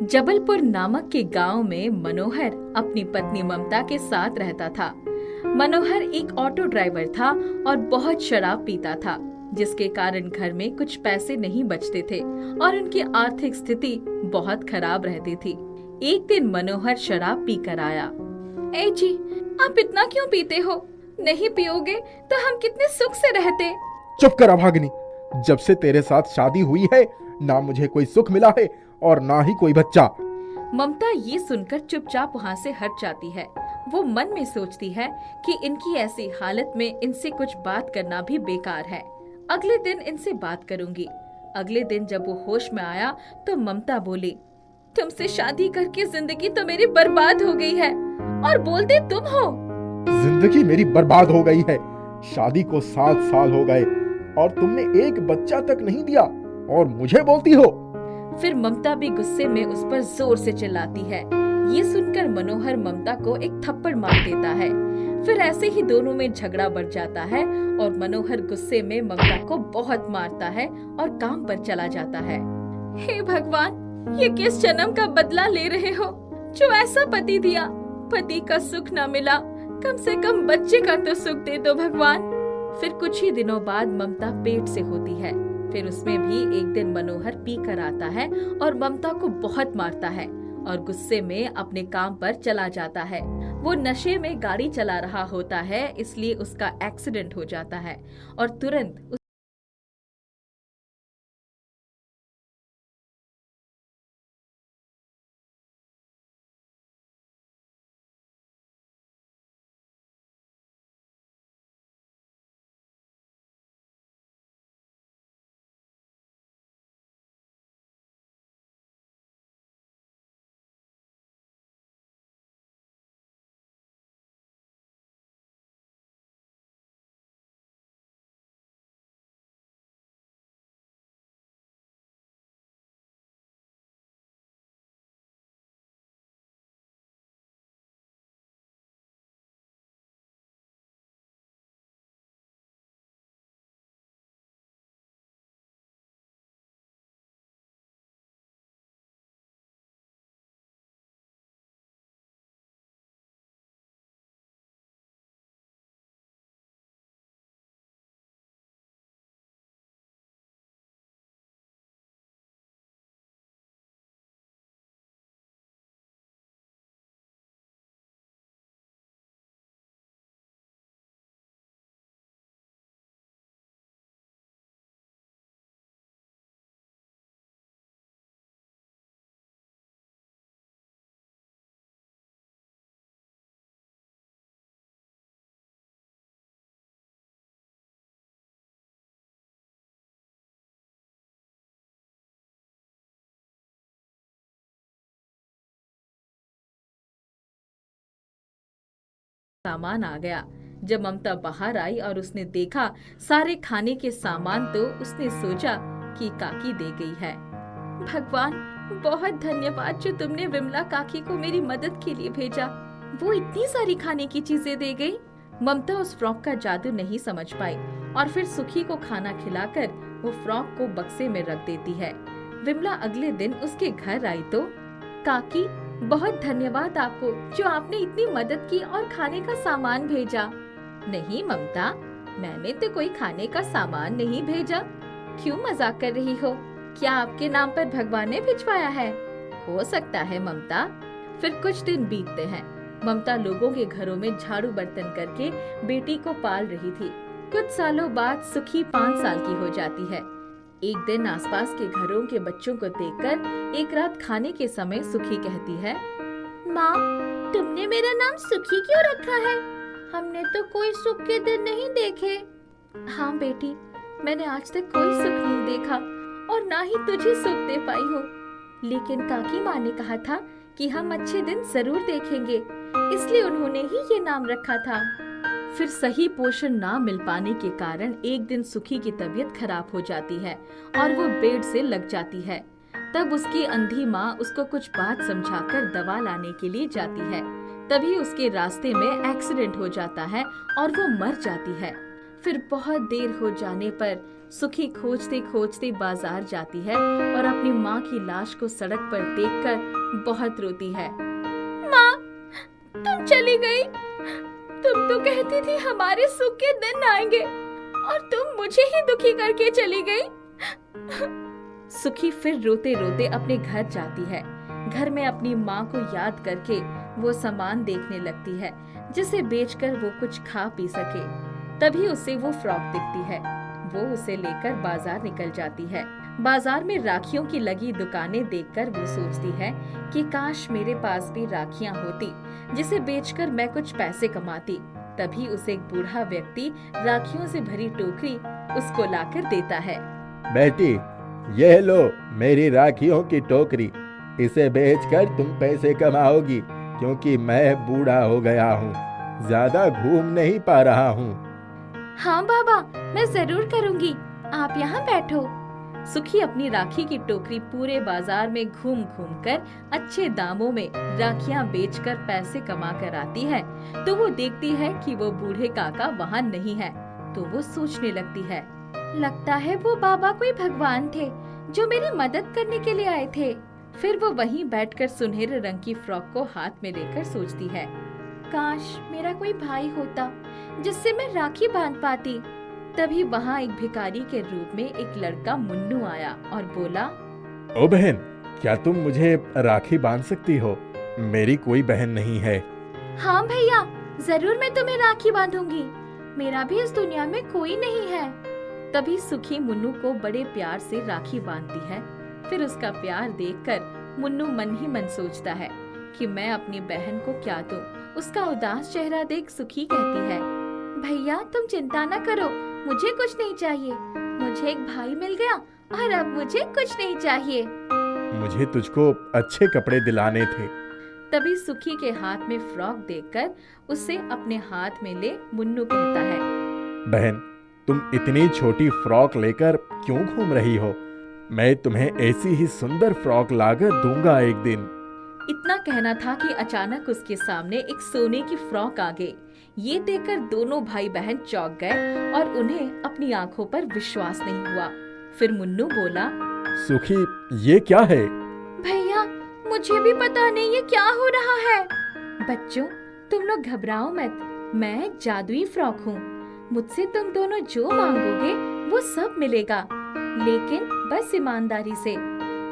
जबलपुर नामक के गांव में मनोहर अपनी पत्नी ममता के साथ रहता था। मनोहर एक ऑटो ड्राइवर था और बहुत शराब पीता था, जिसके कारण घर में कुछ पैसे नहीं बचते थे और उनकी आर्थिक स्थिति बहुत खराब रहती थी। एक दिन मनोहर शराब पीकर आया। ए जी, आप इतना क्यों पीते हो? नहीं पियोगे तो हम कितने सुख से रहते। चुप कर अभागिनी, जब से तेरे साथ शादी हुई है ना मुझे कोई सुख मिला है और ना ही कोई बच्चा। ममता ये सुनकर चुपचाप वहाँ से हट जाती है। वो मन में सोचती है कि इनकी ऐसी हालत में इनसे कुछ बात करना भी बेकार है। अगले दिन इनसे बात करूंगी। अगले दिन जब वो होश में आया तो ममता बोली, तुमसे शादी करके जिंदगी तो मेरी बर्बाद हो गई है और बोलते तुम हो। जिंदगी मेरी बर्बाद हो गई है। शादी को 7 साल हो गए और तुमने एक बच्चा तक नहीं दिया और मुझे बोलती हो। फिर ममता भी गुस्से में उस पर जोर से चिल्लाती है। ये सुनकर मनोहर ममता को एक थप्पड़ मार देता है। फिर ऐसे ही दोनों में झगड़ा बढ़ जाता है और मनोहर गुस्से में ममता को बहुत मारता है और काम पर चला जाता है। हे भगवान, ये किस जन्म का बदला ले रहे हो जो ऐसा पति दिया? पति का सुख न मिला, कम से कम बच्चे का तो सुख दे दो भगवान। फिर कुछ ही दिनों बाद ममता पेट से होती है। फिर उसमें भी एक दिन मनोहर पी कर आता है और ममता को बहुत मारता है और गुस्से में अपने काम पर चला जाता है। वो नशे में गाड़ी चला रहा होता है, इसलिए उसका एक्सीडेंट हो जाता है और तुरंत सामान आ गया। जब ममता बाहर आई और उसने देखा सारे खाने के सामान, तो उसने सोचा कि काकी दे गई है। भगवान, बहुत धन्यवाद जो तुमने विमला काकी को मेरी मदद के लिए भेजा। वो इतनी सारी खाने की चीजें दे गई। ममता उस फ्रॉक का जादू नहीं समझ पाई और फिर सुखी को खाना खिलाकर वो फ्रॉक को बक्से में रख देती है। विमला अगले दिन उसके घर आई तो, काकी, बहुत धन्यवाद आपको जो आपने इतनी मदद की और खाने का सामान भेजा। नहीं ममता, मैंने तो कोई खाने का सामान नहीं भेजा। क्यों मजाक कर रही हो? क्या आपके नाम पर भगवान ने भिजवाया है? हो सकता है ममता। फिर कुछ दिन बीतते हैं। ममता लोगों के घरों में झाड़ू बर्तन करके बेटी को पाल रही थी। कुछ सालों बाद सुखी 5 साल की हो जाती है। एक दिन आसपास के घरों के बच्चों को देखकर एक रात खाने के समय सुखी कहती है, माँ, तुमने मेरा नाम सुखी क्यों रखा है? हमने तो कोई सुख के दिन नहीं देखे। हाँ बेटी, मैंने आज तक कोई सुख नहीं देखा और ना ही तुझे सुख दे पाई हूँ। लेकिन काकी माँ ने कहा था कि हम अच्छे दिन जरूर देखेंगे, इसलिए उन्होंने ही ये नाम रखा था। फिर सही पोषण ना मिल पाने के कारण एक दिन सुखी की तबीयत खराब हो जाती है और वो बेड से लग जाती है। तब उसकी अंधी माँ उसको कुछ बात समझाकर दवा लाने के लिए जाती है। तभी उसके रास्ते में एक्सीडेंट हो जाता है और वो मर जाती है। फिर बहुत देर हो जाने पर सुखी खोजते खोजते बाजार जाती है और अपनी माँ की लाश को सड़क पर देखकर बहुत रोती है। माँ, तुम चली गई। तुम तो कहती थी हमारे सुख के दिन आएंगे और तुम मुझे ही दुखी करके चली गई। सुखी फिर रोते रोते अपने घर जाती है। घर में अपनी माँ को याद करके वो सामान देखने लगती है जिसे बेचकर वो कुछ खा पी सके। तभी उसे वो फ्रॉक दिखती है। वो उसे लेकर बाजार निकल जाती है। बाजार में राखियों की लगी दुकानें देखकर वो सोचती है कि काश मेरे पास भी राखियां होती जिसे बेचकर मैं कुछ पैसे कमाती। तभी उसे एक बूढ़ा व्यक्ति राखियों से भरी टोकरी उसको लाकर देता है। बेटी, यह लो मेरी राखियों की टोकरी। इसे बेचकर तुम पैसे कमाओगी, क्योंकि मैं बूढ़ा हो गया हूँ, ज्यादा घूम नहीं पा रहा हूँ। हाँ बाबा, मैं जरूर करूँगी। आप यहाँ बैठो। सुखी अपनी राखी की टोकरी पूरे बाजार में घूम घूम कर अच्छे दामों में राखियां बेचकर पैसे कमा कर आती है। तो वो देखती है कि वो बूढ़े काका वहाँ नहीं है। तो वो सोचने लगती है, लगता है वो बाबा कोई भगवान थे जो मेरी मदद करने के लिए आए थे। फिर वो वहीं बैठकर सुनहरे रंग की फ्रॉक को हाथ में लेकर सोचती है, काश मेरा कोई भाई होता जिससे मैं राखी बांध पाती। तभी वहाँ एक भिखारी के रूप में एक लड़का मुन्नू आया और बोला, ओ बहन, क्या तुम मुझे राखी बांध सकती हो? मेरी कोई बहन नहीं है। हाँ भैया, जरूर मैं तुम्हें राखी बांधूंगी। मेरा भी इस दुनिया में कोई नहीं है। तभी सुखी मुन्नू को बड़े प्यार से राखी बांधती है। फिर उसका प्यार देखकर मुन्नू मन ही मन सोचता है कि मैं अपनी बहन को क्या दूं। उसका उदास चेहरा देख सुखी कहती है, भैया तुम चिंता न करो, मुझे कुछ नहीं चाहिए। मुझे एक भाई मिल गया और अब मुझे कुछ नहीं चाहिए। मुझे तुझको अच्छे कपड़े दिलाने थे। तभी सुखी के हाथ में फ्रॉक देखकर उसे अपने हाथ में ले मुन्नू कहता है, बहन, तुम इतनी छोटी फ्रॉक लेकर क्यों घूम रही हो? मैं तुम्हें ऐसी ही सुंदर फ्रॉक लाकर दूंगा एक दिन। इतना कहना था कि अचानक उसके सामने एक सोने की फ्रॉक आ गई। ये देखकर दोनों भाई बहन चौंक गए और उन्हें अपनी आंखों पर विश्वास नहीं हुआ। फिर मुन्नू बोला, सुखी, ये क्या है? भैया मुझे भी पता नहीं ये क्या हो रहा है। बच्चों तुम लोग घबराओ मत, मैं एक जादुई फ्रॉक हूँ। मुझसे तुम दोनों जो मांगोगे वो सब मिलेगा, लेकिन बस ईमानदारी से।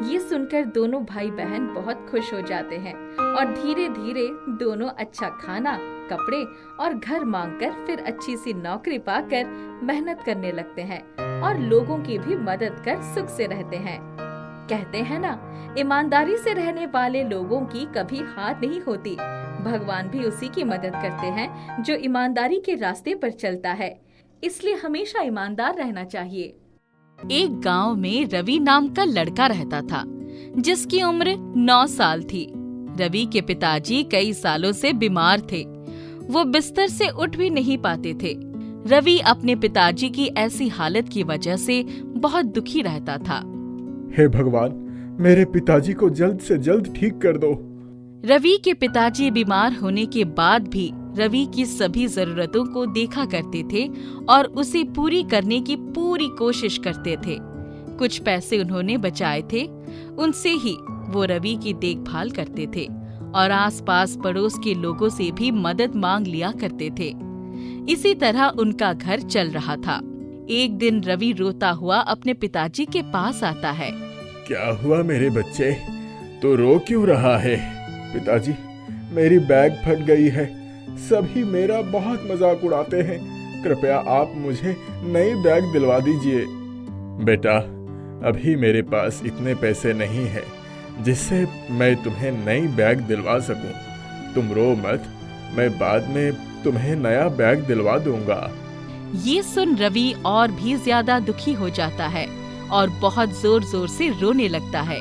ये सुनकर दोनों भाई बहन बहुत खुश हो जाते हैं और धीरे धीरे दोनों अच्छा खाना, कपड़े और घर मांगकर फिर अच्छी सी नौकरी पाकर मेहनत करने लगते हैं और लोगों की भी मदद कर सुख से रहते हैं। कहते हैं ना, ईमानदारी से रहने वाले लोगों की कभी हार नहीं होती। भगवान भी उसी की मदद करते हैं जो ईमानदारी के रास्ते पर चलता है। इसलिए हमेशा ईमानदार रहना चाहिए। एक गांव में रवि नाम का लड़का रहता था जिसकी उम्र 9 साल थी। रवि के पिताजी कई सालों से बीमार थे। वो बिस्तर से उठ भी नहीं पाते थे। रवि अपने पिताजी की ऐसी हालत की वजह से बहुत दुखी रहता था। हे भगवान, मेरे पिताजी को जल्द से जल्द ठीक कर दो। रवि के पिताजी बीमार होने के बाद भी रवि की सभी जरूरतों को देखा करते थे और उसे पूरी करने की पूरी कोशिश करते थे। कुछ पैसे उन्होंने बचाए थे, उनसे ही वो रवि की देखभाल करते थे और आसपास पड़ोस के लोगों से भी मदद मांग लिया करते थे। इसी तरह उनका घर चल रहा था। एक दिन रवि रोता हुआ अपने पिताजी के पास आता है। क्या हुआ मेरे बच्चे, तो रो क्यों रहा है? पिताजी, मेरी बैग फट गई है। सभी मेरा बहुत मजाक उड़ाते हैं। कृपया आप मुझे नई बैग दिलवा दीजिए। बेटा, अभी मेरे पास इतने पैसे नहीं है जिससे मैं तुम्हें नई बैग दिलवा सकूं। तुम रो मत, मैं बाद में तुम्हें नया बैग दिलवा दूंगा। ये सुन रवि और भी ज्यादा दुखी हो जाता है और बहुत जोर जोर से रोने लगता है।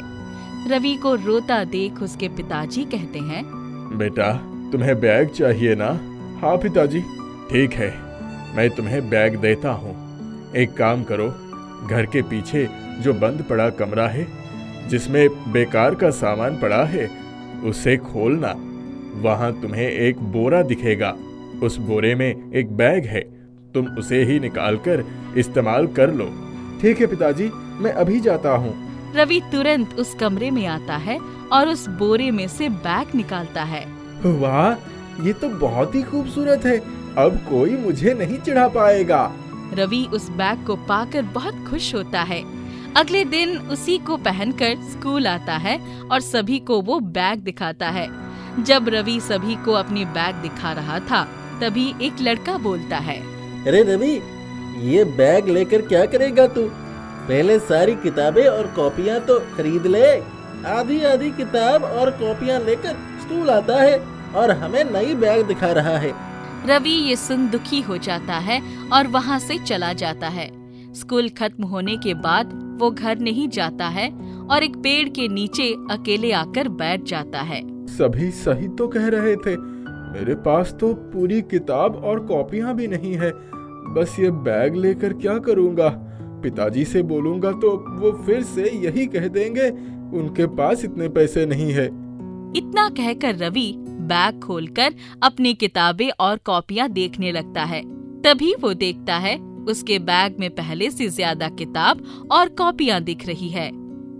रवि को रोता देख उसके पिताजी कहते हैं, बेटा, तुम्हें बैग चाहिए ना? हाँ पिताजी। ठीक है, मैं तुम्हें बैग देता हूँ। एक काम करो, घर के पीछे जो बंद पड़ा कमरा है जिसमें बेकार का सामान पड़ा है, उसे खोलना। वहाँ तुम्हें एक बोरा दिखेगा। उस बोरे में एक बैग है, तुम उसे ही निकालकर इस्तेमाल कर लो। ठीक है पिताजी, मैं अभी जाता हूँ। रवि तुरंत उस कमरे में आता है और उस बोरे में से बैग निकालता है। वाह, ये तो बहुत ही खूबसूरत है। अब कोई मुझे नहीं चिढ़ा पाएगा। रवि उस बैग को पाकर बहुत खुश होता है। अगले दिन उसी को पहनकर स्कूल आता है और सभी को वो बैग दिखाता है। जब रवि सभी को अपनी बैग दिखा रहा था, तभी एक लड़का बोलता है, अरे रवि, ये बैग लेकर क्या करेगा तू? पहले सारी किताबें और कॉपियां तो खरीद ले। आधी आधी किताब और कॉपियां लेकर स्कूल आता है और हमें नई बैग दिखा रहा है। रवि ये सुन दुखी हो जाता है और वहाँ से चला जाता है। स्कूल खत्म होने के बाद वो घर नहीं जाता है और एक पेड़ के नीचे अकेले आकर बैठ जाता है। सभी सही तो कह रहे थे। मेरे पास तो पूरी किताब और कॉपियां भी नहीं है। बस ये बैग लेकर क्या करूंगा? पिताजी से बोलूंगा तो वो फिर से यही कह देंगे, उनके पास इतने पैसे नहीं है। इतना कहकर रवि बैग खोलकर अपनी किताबें और कॉपियां देखने लगता है। तभी वो देखता है उसके बैग में पहले से ज्यादा किताब और कॉपियां दिख रही है।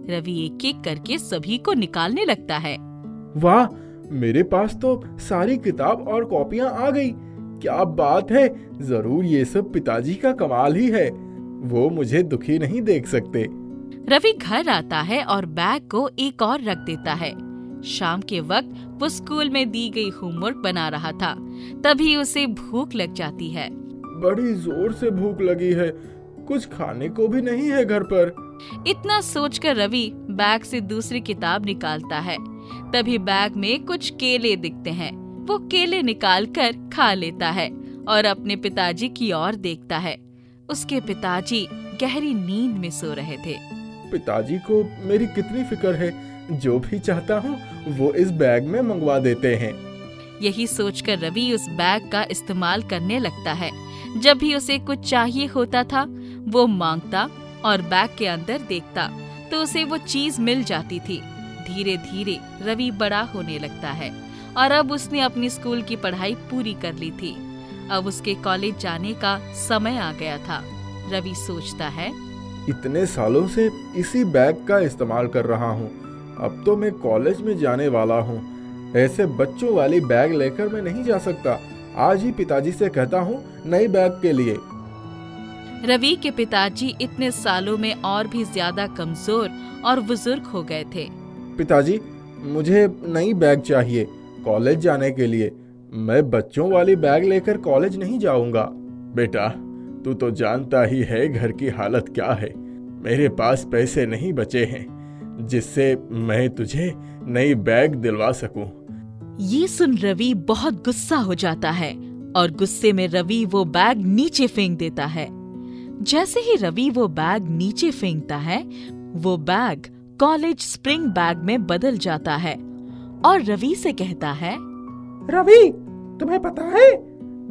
रवि एक एक करके सभी को निकालने लगता है। वाह, मेरे पास तो सारी किताब और कॉपियां आ गई। क्या बात है! जरूर ये सब पिताजी का कमाल ही है। वो मुझे दुखी नहीं देख सकते। रवि घर आता है और बैग को एक और रख देता है। शाम के वक्त वो स्कूल में दी गई होमवर्क बना रहा था। तभी उसे भूख लग जाती है। बड़ी जोर से भूख लगी है। कुछ खाने को भी नहीं है घर पर। इतना सोचकर रवि बैग से दूसरी किताब निकालता है। तभी बैग में कुछ केले दिखते हैं। वो केले निकालकर खा लेता है और अपने पिताजी की ओर देखता है। उसके पिताजी गहरी नींद में सो रहे थे। पिताजी को मेरी कितनी फिक्र है। जो भी चाहता हूँ वो इस बैग में मंगवा देते हैं। यही सोचकर रवि उस बैग का इस्तेमाल करने लगता है। जब भी उसे कुछ चाहिए होता था, वो मांगता और बैग के अंदर देखता तो उसे वो चीज मिल जाती थी। धीरे धीरे रवि बड़ा होने लगता है और अब उसने अपनी स्कूल की पढ़ाई पूरी कर ली थी। अब उसके कॉलेज जाने का समय आ गया था। रवि सोचता है, इतने सालों से इसी बैग का इस्तेमाल कर रहा हूँ। अब तो मैं कॉलेज में जाने वाला हूँ। ऐसे बच्चों वाली बैग लेकर मैं नहीं जा सकता। आज ही पिताजी से कहता हूँ नई बैग के लिए। रवि के पिताजी इतने सालों में और भी ज्यादा कमजोर और बुजुर्ग हो गए थे। पिताजी, मुझे नई बैग चाहिए कॉलेज जाने के लिए। मैं बच्चों वाली बैग लेकर कॉलेज नहीं जाऊंगा। बेटा, तू तो जानता ही है घर की हालत क्या है। मेरे पास पैसे नहीं बचे हैं जिससे मैं तुझे नई बैग दिलवा सकूं। ये सुन रवि बहुत गुस्सा हो जाता है और गुस्से में रवि वो बैग नीचे फेंक देता है। जैसे ही रवि वो बैग नीचे फेंकता है, वो बैग कॉलेज स्प्रिंग बैग में बदल जाता है और रवि से कहता है, रवि, तुम्हें पता है,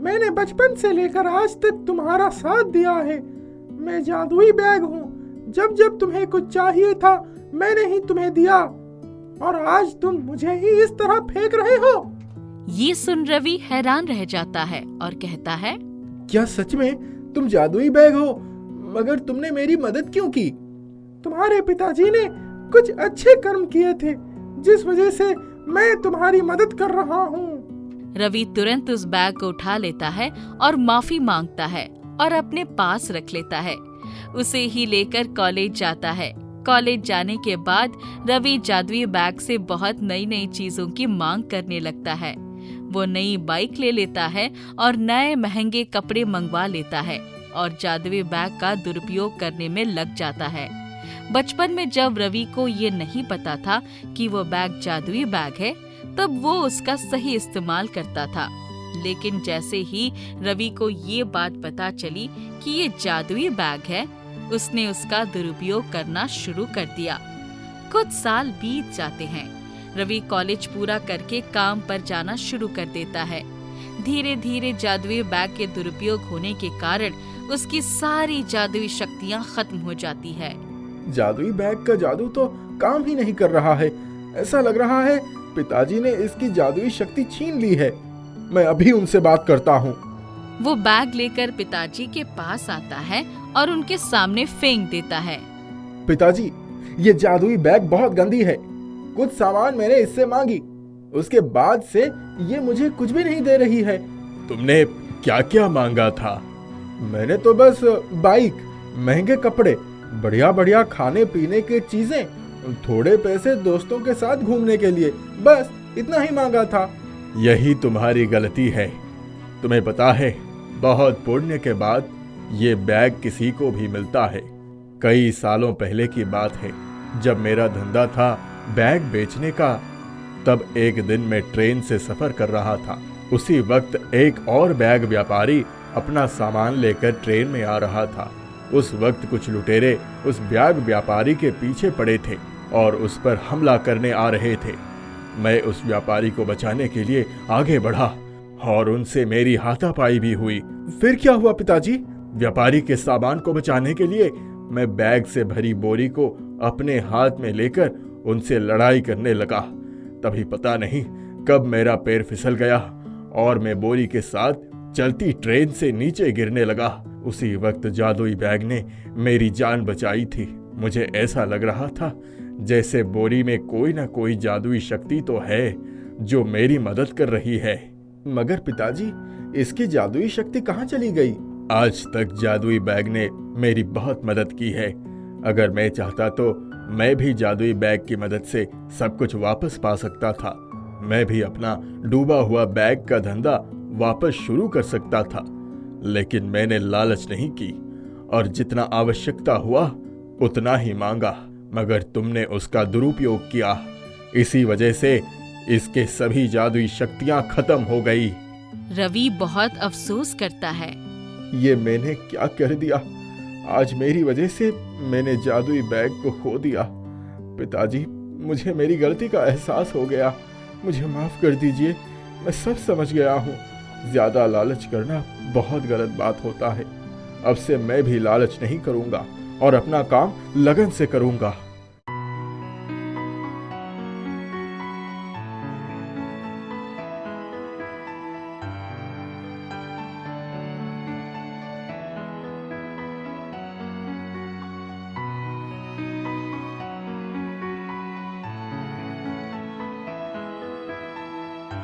मैंने बचपन से लेकर आज तक तुम्हारा साथ दिया है। मैं जादुई बैग हूँ। जब जब तुम्हें कुछ चाहिए था, मैंने ही तुम्हें दिया और आज तुम मुझे ही इस तरह फेंक रहे हो। ये सुन रवि हैरान रह जाता है और कहता है, क्या सच में तुम जादुई बैग हो? मगर तुमने मेरी मदद क्यों की? तुम्हारे पिताजी ने कुछ अच्छे कर्म किए थे, जिस वजह से मैं तुम्हारी मदद कर रहा हूँ। रवि तुरंत उस बैग को उठा लेता है और माफी मांगता है और अपने पास रख लेता है। उसे ही लेकर कॉलेज जाता है। कॉलेज जाने के बाद रवि जादुई बैग से बहुत नई नई चीजों की मांग करने लगता है। वो नई बाइक ले लेता है और नए महंगे कपड़े मंगवा लेता है और जादुई बैग का दुरुपयोग करने में लग जाता है। बचपन में जब रवि को ये नहीं पता था कि वो बैग जादुई बैग है, तब वो उसका सही इस्तेमाल करता था। लेकिन जैसे ही रवि को ये बात पता चली कि ये जादुई बैग है, उसने उसका दुरुपयोग करना शुरू कर दिया। कुछ साल बीत जाते हैं। रवि कॉलेज पूरा करके काम पर जाना शुरू कर देता है। धीरे धीरे जादुई बैग के दुरुपयोग होने के कारण उसकी सारी जादुई शक्तियाँ खत्म हो जाती है। जादुई बैग का जादू तो काम ही नहीं कर रहा है। ऐसा लग रहा है पिताजी ने इसकी जादुई शक्ति छीन ली है। मैं अभी उनसे बात करता हूँ। वो बैग लेकर पिताजी के पास आता है और उनके सामने फेंक देता है। पिताजी, ये जादुई बैग बहुत गंदी है। कुछ सामान मैंने इससे मांगी, उसके बाद से ये मुझे कुछ भी नहीं दे रही है। तुमने क्या क्या मांगा था? मैंने तो बस बाइक, महंगे कपड़े, बढ़िया बढ़िया खाने पीने की चीजें, थोड़े पैसे दोस्तों के साथ घूमने के लिए, बस इतना ही मांगा था। यही तुम्हारी गलती है। तुम्हें पता है, बहुत पुण्य के बाद ये बैग किसी को भी मिलता है। कई सालों पहले की बात है, जब मेरा धंधा था बैग बेचने का, तब एक दिन मैं ट्रेन से सफर कर रहा था। उसी वक्त एक और बैग व्यापारी अपना सामान लेकर ट्रेन में आ रहा था। उस वक्त कुछ लुटेरे उस बैग व्यापारी के पीछे पड़े थे और उस पर हमला करने आ रहे थे। मैं उस व्यापारी को बचाने के लिए आगे बढ़ा और उनसे मेरी हाथापाई भी हुई। फिर क्या हुआ पिताजी? व्यापारी के सामान को बचाने के लिए मैं बैग से भरी बोरी को अपने हाथ में लेकर उनसे लड़ाई करने लगा। तभी पता नहीं कब मेरा पैर फिसल गया और मैं बोरी के साथ चलती ट्रेन से नीचे गिरने लगा। उसी वक्त जादुई बैग ने मेरी जान बचाई थी। मुझे ऐसा लग रहा था जैसे बोरी में कोई ना कोई जादुई शक्ति तो है जो मेरी मदद कर रही है। मगर पिताजी, इसकी जादुई शक्ति कहाँ चली गई? आज तक जादुई बैग ने मेरी बहुत मदद की है। अगर मैं चाहता तो मैं भी जादुई बैग की मदद से सब कुछ वापस पा सकता था। मैं भी अपना डूबा हुआ बैग का धंधा वापस शुरू कर सकता था, लेकिन मैंने लालच नहीं की और जितना आवश्यकता हुआ उतना ही मांगा। मगर तुमने उसका दुरुपयोग किया, इसी वजह से इसके सभी जादुई शक्तियां खत्म हो गई। रवि बहुत अफसोस करता है। ये मैंने क्या कर दिया? आज मेरी वजह से मैंने जादुई बैग को खो दिया। पिताजी, मुझे मेरी गलती का एहसास हो गया। मुझे माफ कर दीजिए, मैं सब समझ गया हूँ। ज्यादा लालच करना बहुत गलत बात होता है। अब से मैं भी लालच नहीं करूँगा और अपना काम लगन से करूँगा।